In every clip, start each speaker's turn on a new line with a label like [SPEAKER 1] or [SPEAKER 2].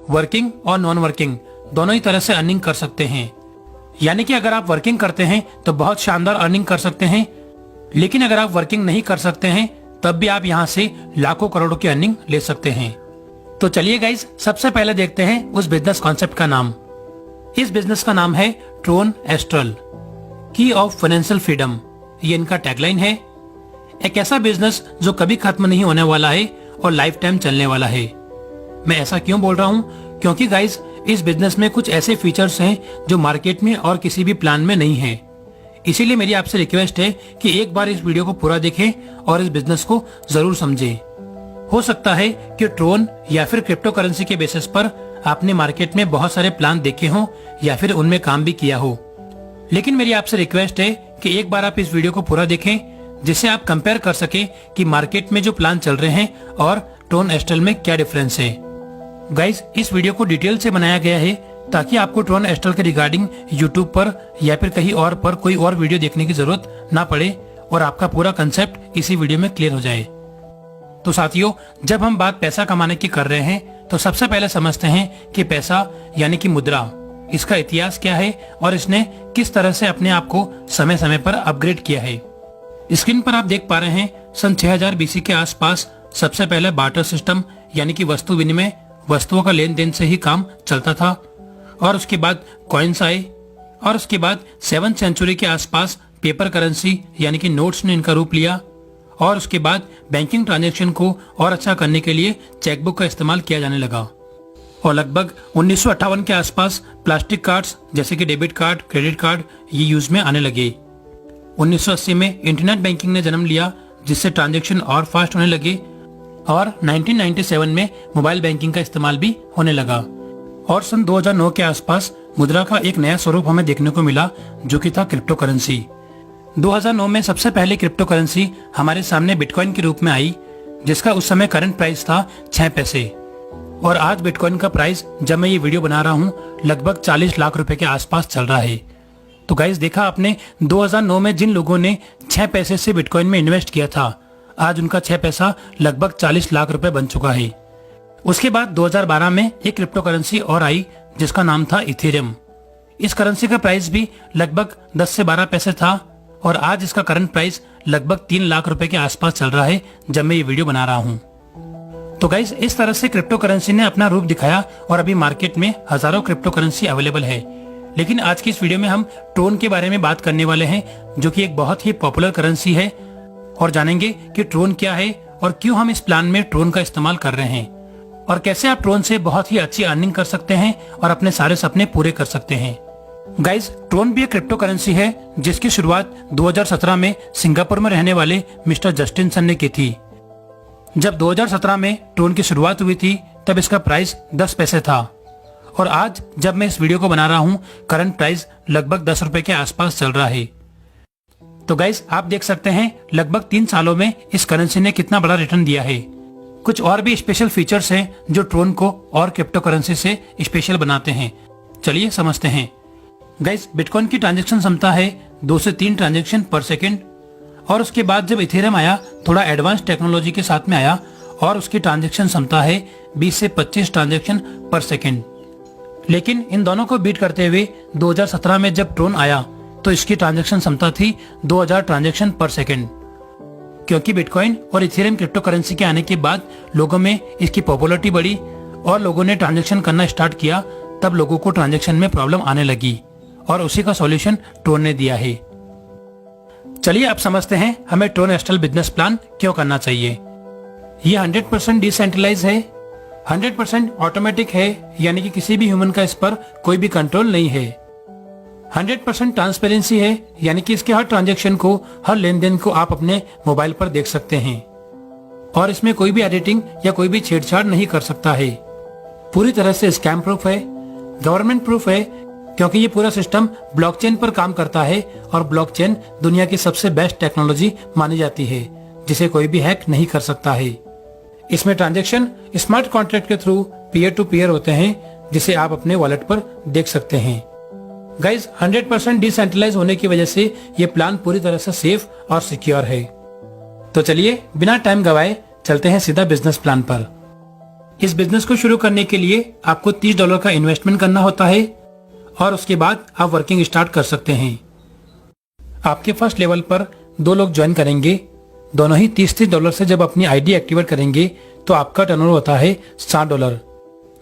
[SPEAKER 1] Working और non working दोनों ही तरह से अर्निंग कर सकते हैं। यानी कि अगर आप वर्किंग करते हैं तो बहुत शानदार अर्निंग कर सकते हैं, लेकिन अगर आप वर्किंग नहीं कर सकते हैं तब भी आप यहाँ से लाखों करोड़ों की अर्निंग ले सकते हैं। तो चलिए गाइज, सबसे पहले देखते हैं उस बिजनेस कॉन्सेप्ट का नाम। इस बिजनेस का नाम है ट्रोन एस्ट्रल, की ऑफ फाइनेंशियल फ्रीडम। ये इनका टैगलाइन है। एक ऐसा बिजनेस जो कभी खत्म नहीं होने वाला है और लाइफ टाइम चलने वाला है। मैं ऐसा क्यों बोल रहा हूँ? क्योंकि गाइज, इस बिजनेस में कुछ ऐसे फीचर्स हैं जो मार्केट में और किसी भी प्लान में नहीं है। इसीलिए मेरी आपसे रिक्वेस्ट है कि एक बार इस वीडियो को पूरा देखें और इस बिजनेस को जरूर समझें। हो सकता है कि ट्रोन या फिर क्रिप्टो करेंसी के बेसिस पर आपने मार्केट में बहुत सारे प्लान देखे हों या फिर उनमें काम भी किया हो, लेकिन मेरी आपसे रिक्वेस्ट है कि एक बार आप इस वीडियो को पूरा देखें, जिससे आप कंपेयर कर सके कि मार्केट में जो प्लान चल रहे हैं और ट्रोन एस्ट्रल में क्या डिफरेंस है। गाइज, इस वीडियो को डिटेल से बनाया गया है ताकि आपको ट्रोन एस्ट्रल के रिगार्डिंग यूट्यूब पर या फिर कहीं और पर कोई और वीडियो देखने की जरूरत ना पड़े और आपका पूरा कंसेप्ट इसी वीडियो में क्लियर हो जाए। तो साथियों, जब हम बात पैसा कमाने की कर रहे हैं तो सबसे पहले समझते हैं कि पैसा यानी कि मुद्रा, इसका इतिहास क्या है और इसने किस तरह से अपने आप को समय समय पर अपग्रेड किया है। स्क्रीन पर आप देख पा रहे हैं सन 6000 बीसी के आसपास सबसे पहले बार्टर सिस्टम यानी कि वस्तु विनिमय, वस्तुओं का लेन देन से ही काम चलता था। और उसके बाद कॉइन्स आए और उसके बाद 7th सेंचुरी के आसपास पेपर करेंसी यानी कि नोट्स ने इनका रूप लिया। और उसके बाद बैंकिंग ट्रांजैक्शन को और अच्छा करने के लिए चेकबुक का इस्तेमाल किया जाने लगा। और लगभग 1958 के आसपास प्लास्टिक कार्ड्स जैसे कि डेबिट कार्ड, क्रेडिट कार्ड ये यूज में आने लगे। 1980 में इंटरनेट बैंकिंग ने जन्म लिया, जिससे ट्रांजैक्शन और फास्ट होने लगे। और 1997 में मोबाइल बैंकिंग का इस्तेमाल भी होने लगा। और सन 2009 के आसपास मुद्रा का एक नया स्वरूप हमें देखने को मिला, जो कि था क्रिप्टो करेंसी। 2009 में सबसे पहले क्रिप्टो करेंसी हमारे सामने बिटकॉइन के रूप में आई, जिसका उस समय करंट प्राइस था 6 पैसे। और आज बिटकॉइन का प्राइस, जब मैं ये वीडियो बना रहा हूँ, लगभग 40 लाख रुपए के आसपास चल रहा है। तो गाइस, देखा आपने, 2009 में जिन लोगों ने 6 पैसे से बिटकॉइन में इन्वेस्ट किया था, आज उनका 6 पैसा लगभग 40 लाख रुपए बन चुका है। उसके बाद 2012 में एक क्रिप्टो करेंसी और आई, जिसका नाम था इथेरियम। इस करेंसी का प्राइस भी लगभग 10 से 12 पैसे था और आज इसका करंट प्राइस लगभग 3 लाख रुपए के आसपास चल रहा है जब मैं ये वीडियो बना रहा हूँ। तो गाइस, इस तरह से क्रिप्टो करेंसी ने अपना रूप दिखाया और अभी मार्केट में हजारों क्रिप्टो करेंसी अवेलेबल है। लेकिन आज की इस वीडियो में हम ट्रोन के बारे में बात करने वाले हैं, जो कि एक बहुत ही पॉपुलर करेंसी है, और जानेंगे कि ट्रोन क्या है और क्यों हम इस प्लान में ट्रोन का इस्तेमाल कर रहे हैं और कैसे आप ट्रोन से बहुत ही अच्छी अर्निंग कर सकते हैं और अपने सारे सपने पूरे कर सकते हैं। गाइज, ट्रोन भी एक क्रिप्टो करेंसी है जिसकी शुरुआत 2017 में सिंगापुर में रहने वाले मिस्टर जस्टिन सन ने की थी। जब 2017 में ट्रोन की शुरुआत हुई थी तब इसका प्राइस 10 पैसे था और आज जब मैं इस वीडियो को बना रहा हूँ, करंट प्राइस लगभग 10 रुपए के आसपास चल रहा है। तो गाइज, आप देख सकते हैं लगभग 3 सालों में इस करेंसी ने कितना बड़ा रिटर्न दिया है। कुछ और भी स्पेशल फीचर्स हैं जो ट्रोन को और क्रिप्टो करेंसी से स्पेशल बनाते हैं। चलिए समझते हैं। गाइज, बिटकॉइन की ट्रांजैक्शन क्षमता है 2 से 3 ट्रांजैक्शन पर सेकंड। और उसके बाद जब इथेरियम आया, थोड़ा एडवांस टेक्नोलॉजी के साथ में आया और उसकी ट्रांजैक्शन क्षमता है 20 से 25 ट्रांजैक्शन पर सेकंड। लेकिन इन दोनों को बीट करते हुए 2017 में जब ट्रोन आया तो इसकी ट्रांजैक्शन क्षमता थी 2000 ट्रांजैक्शन पर सेकंड। क्योंकि बिटकॉइन और इथेरियम क्रिप्टो करेंसी के आने के बाद लोगों में इसकी पॉपुलैरिटी बढ़ी और लोगों ने ट्रांजैक्शन करना स्टार्ट किया, तब लोगों को ट्रांजैक्शन में प्रॉब्लम आने लगी और उसी का सॉल्यूशन ट्रोन ने दिया है। चलिए अब समझते हैं हमें ट्रोन एस्ट्रल बिजनेस प्लान क्यों करना चाहिए। ये 100% डिसेंट्रलाइज है, 100% ऑटोमेटिक है, यानी कि किसी भी ह्यूमन का इस पर कोई भी कंट्रोल नहीं है। 100% ट्रांसपेरेंसी है, यानी कि इसके हर ट्रांजैक्शन को, हर लेन देन को आप अपने मोबाइल पर देख सकते हैं और इसमें कोई भी एडिटिंग या कोई भी छेड़छाड़ नहीं कर सकता है। पूरी तरह से स्कैम प्रूफ है, गवर्नमेंट प्रूफ है, क्योंकि ये पूरा सिस्टम ब्लॉकचेन पर काम करता है और ब्लॉकचेन दुनिया की सबसे बेस्ट टेक्नोलॉजी मानी जाती है, जिसे कोई भी हैक नहीं कर सकता है। इसमें ट्रांजैक्शन स्मार्ट कॉन्ट्रैक्ट के थ्रू पीयर टू पीयर होते हैं, जिसे आप अपने वॉलेट पर देख सकते हैं। गाइज, 100% डिसेंट्रलाइज होने की वजह से ये प्लान पूरी तरह से सेफ और सिक्योर है। तो चलिए बिना टाइम गवाए चलते हैं सीधा बिजनेस प्लान पर। इस बिजनेस को शुरू करने के लिए आपको $30 का इन्वेस्टमेंट करना होता है और उसके बाद आप वर्किंग स्टार्ट कर सकते हैं। आपके फर्स्ट लेवल पर 2 लोग ज्वाइन करेंगे। दोनों ही $30 से जब अपनी आईडी एक्टिवेट करेंगे तो आपका टर्नओवर होता है $60।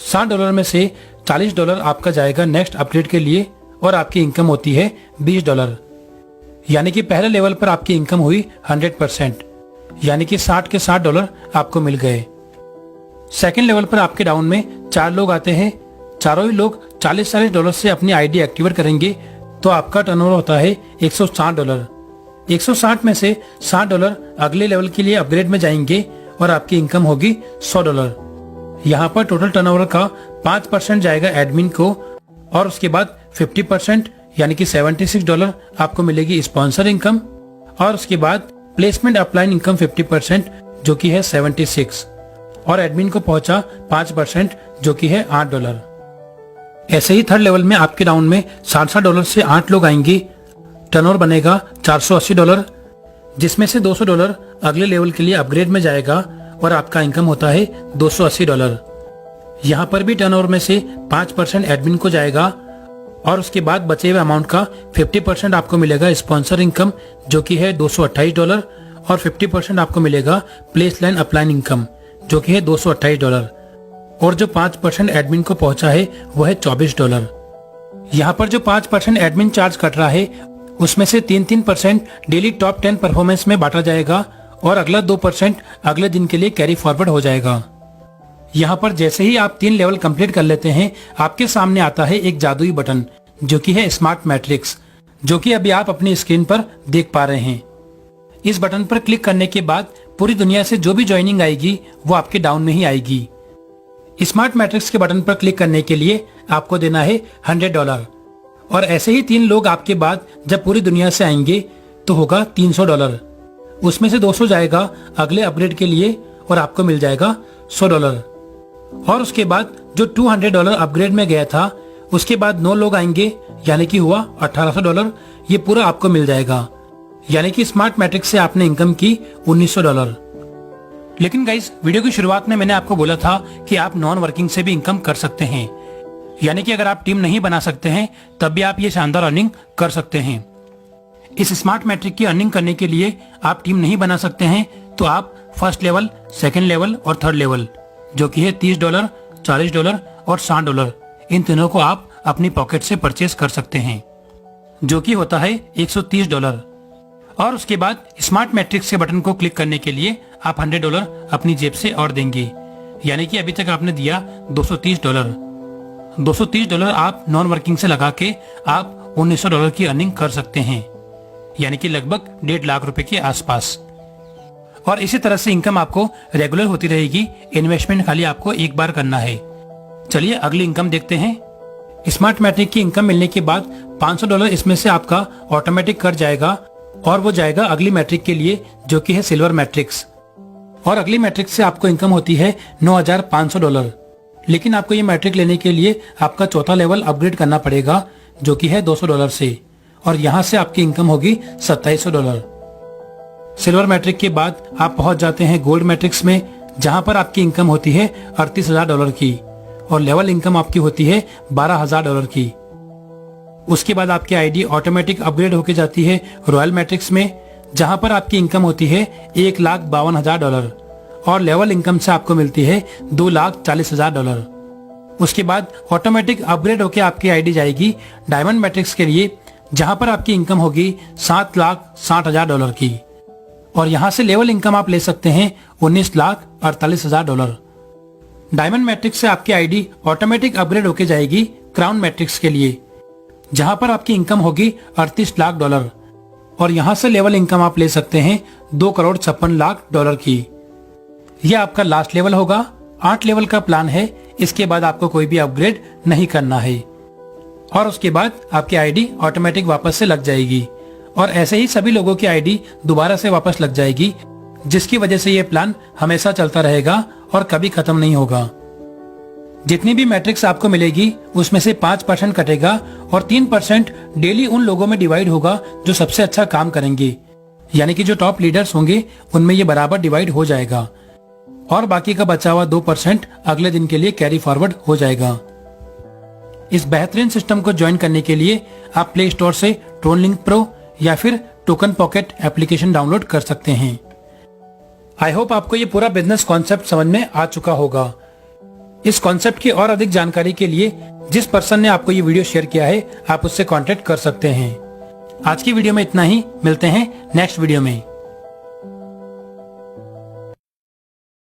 [SPEAKER 1] $60 में से $40 आपका जाएगा नेक्स्ट अपडेट के लिए और आपकी इनकम होती है $20। यानी कि पहले लेवल पर आपकी इनकम हुई 100%, यानी कि 60 के $60 आपको मिल गए। सेकेंड लेवल पर आपके डाउन में 4 लोग आते हैं। चारों ही लोग $40 से अपनी आईडी एक्टिवेट करेंगे तो आपका टर्नओवर होता है $160। 160 में से $60 अगले लेवल के लिए अपग्रेड में जाएंगे और आपकी इनकम होगी $100। यहाँ पर टोटल टर्नओवर का 5% जाएगा एडमिन को और उसके बाद 50% यानी कि $76 आपको मिलेगी स्पॉन्सर इनकम और उसके बाद प्लेसमेंट अपलाइन इनकम 50% जो कि है 76 और एडमिन को पहुंचा 5% जो कि है $8। ऐसे ही थर्ड लेवल में आपके राउंड में $60 से 8 लोग आएंगे। टर्नओवर बनेगा $480 जिसमें से $200 अगले लेवल के लिए अपग्रेड में जाएगा और आपका इनकम होता है $280। यहाँ पर भी टर्नओवर में से 5% एडमिन को जाएगा और उसके बाद बचे हुए अमाउंट का 50% आपको मिलेगा स्पॉन्सर इनकम जो कि है $228 और 50% आपको मिलेगा प्लेस लाइन अपलाइन इनकम जो कि है $228 और जो 5% एडमिन को पहुंचा है वो है $24। यहाँ पर जो 5% एडमिन चार्ज कट रहा है उसमें से 3% डेली टॉप 10 परफॉर्मेंस में बांटा जाएगा और अगला 2% अगले दिन के लिए कैरी फॉरवर्ड हो जाएगा। यहाँ पर जैसे ही आप 3 लेवल कंप्लीट कर लेते हैं आपके सामने आता है एक जादुई बटन जो कि है स्मार्ट मैट्रिक्स, जो कि अभी आप अपनी स्क्रीन पर देख पा रहे हैं। इस बटन पर क्लिक करने के बाद पूरी दुनिया से जो भी ज्वाइनिंग आएगी वो आपके डाउन में ही आएगी। स्मार्ट मैट्रिक्स के बटन पर क्लिक करने के लिए आपको देना है $100 और ऐसे ही 3 लोग आपके बाद जब पूरी दुनिया से आएंगे तो होगा $300। उसमें से 200 जाएगा अगले अपग्रेड के लिए और आपको मिल जाएगा $100 और उसके बाद जो $200 अपग्रेड में गया था उसके बाद 9 लोग आएंगे यानी कि हुआ $1800। ये पूरा आपको मिल जाएगा यानी कि स्मार्ट मैट्रिक्स से आपने इनकम की $1900। लेकिन गाइस वीडियो की शुरुआत में मैंने आपको बोला था कि आप नॉन वर्किंग से भी इनकम कर सकते हैं, यानी कि अगर आप टीम नहीं बना सकते हैं तब भी आप ये शानदार अर्निंग कर सकते हैं। इस स्मार्ट मैट्रिक की अर्निंग करने के लिए आप टीम नहीं बना सकते हैं तो आप फर्स्ट लेवल, सेकेंड लेवल और थर्ड लेवल जो कि है $30, $40 और $60 इन तीनों को आप अपनी पॉकेट से परचेज कर सकते हैं जो कि होता है $130 और उसके बाद स्मार्ट मैट्रिक्स के बटन को क्लिक करने के लिए आप $100 अपनी जेब से और देंगे, यानी कि अभी तक आपने दिया $230। $230 आप नॉन वर्किंग से लगा के आप $1900 की अर्निंग कर सकते हैं, यानी कि लगभग 1.5 लाख रुपए के आसपास। और इसी तरह से इनकम आपको रेगुलर होती रहेगी। इन्वेस्टमेंट खाली आपको एक बार करना है। चलिए अगली इनकम देखते हैं। स्मार्ट मैट्रिक की इनकम मिलने के बाद $500 इसमें से आपका ऑटोमेटिक कट जाएगा और वो जाएगा अगली मैट्रिक के लिए जो कि है सिल्वर मैट्रिक्स और अगली मैट्रिक से आपको इनकम होती है $9,500। लेकिन आपको ये मैट्रिक लेने के लिए आपका चौथा लेवल अपग्रेड करना पड़ेगा जो कि है $200 से और यहाँ से आपकी इनकम होगी $2700। सिल्वर मैट्रिक के बाद आप पहुंच जाते हैं गोल्ड मैट्रिक्स में जहां पर आपकी इनकम होती है $38,000 की और लेवल इनकम आपकी होती है $12,000 की। उसके बाद आपकी आईडी ऑटोमेटिक अपग्रेड होके जाती है रॉयल मैट्रिक्स में जहां पर आपकी इनकम होती है $1,52,000 और लेवल इनकम से आपको मिलती है $2,40,000। उसके बाद ऑटोमेटिक अपग्रेड होके आपकी आईडी जाएगी डायमंड मैट्रिक्स के लिए जहां पर आपकी इनकम होगी $7,60,000 की और यहां से लेवल इनकम आप ले सकते हैं $19,48,000। डायमंड मैट्रिक्स से आपकी आईडी ऑटोमेटिक अपग्रेड होके जाएगी क्राउन मैट्रिक्स के लिए जहां पर आपकी इनकम होगी $38 लाख और यहां से लेवल इनकम आप ले सकते हैं $2,56,00,000 की। यह आपका लास्ट लेवल होगा। 8 लेवल का प्लान है। इसके बाद आपको कोई भी अपग्रेड नहीं करना है और उसके बाद आपकी आईडी ऑटोमेटिक वापस से लग जाएगी और ऐसे ही सभी लोगों की आईडी दोबारा से वापस लग जाएगी जिसकी वजह से ये प्लान हमेशा चलता रहेगा और कभी खत्म नहीं होगा। जितनी भी मैट्रिक्स आपको मिलेगी उसमें से 5% कटेगा और 3% डेली उन लोगों में डिवाइड होगा जो सबसे अच्छा काम करेंगे, यानी कि जो टॉप लीडर्स होंगे उनमें ये बराबर डिवाइड हो जाएगा और बाकी का बचा हुआ 2% अगले दिन के लिए कैरी फॉरवर्ड हो जाएगा। इस बेहतरीन सिस्टम को ज्वाइन करने के लिए आप प्ले स्टोर से ट्रोनलिंक प्रो या फिर टोकन पॉकेट एप्लीकेशन डाउनलोड कर सकते हैं। आई होप आपको ये पूरा बिजनेस कॉन्सेप्ट समझ में आ चुका होगा। इस कॉन्सेप्ट की और अधिक जानकारी के लिए जिस पर्सन ने आपको ये वीडियो शेयर किया है आप उससे कांटेक्ट कर सकते हैं। आज की वीडियो में इतना ही, मिलते हैं नेक्स्ट वीडियो में।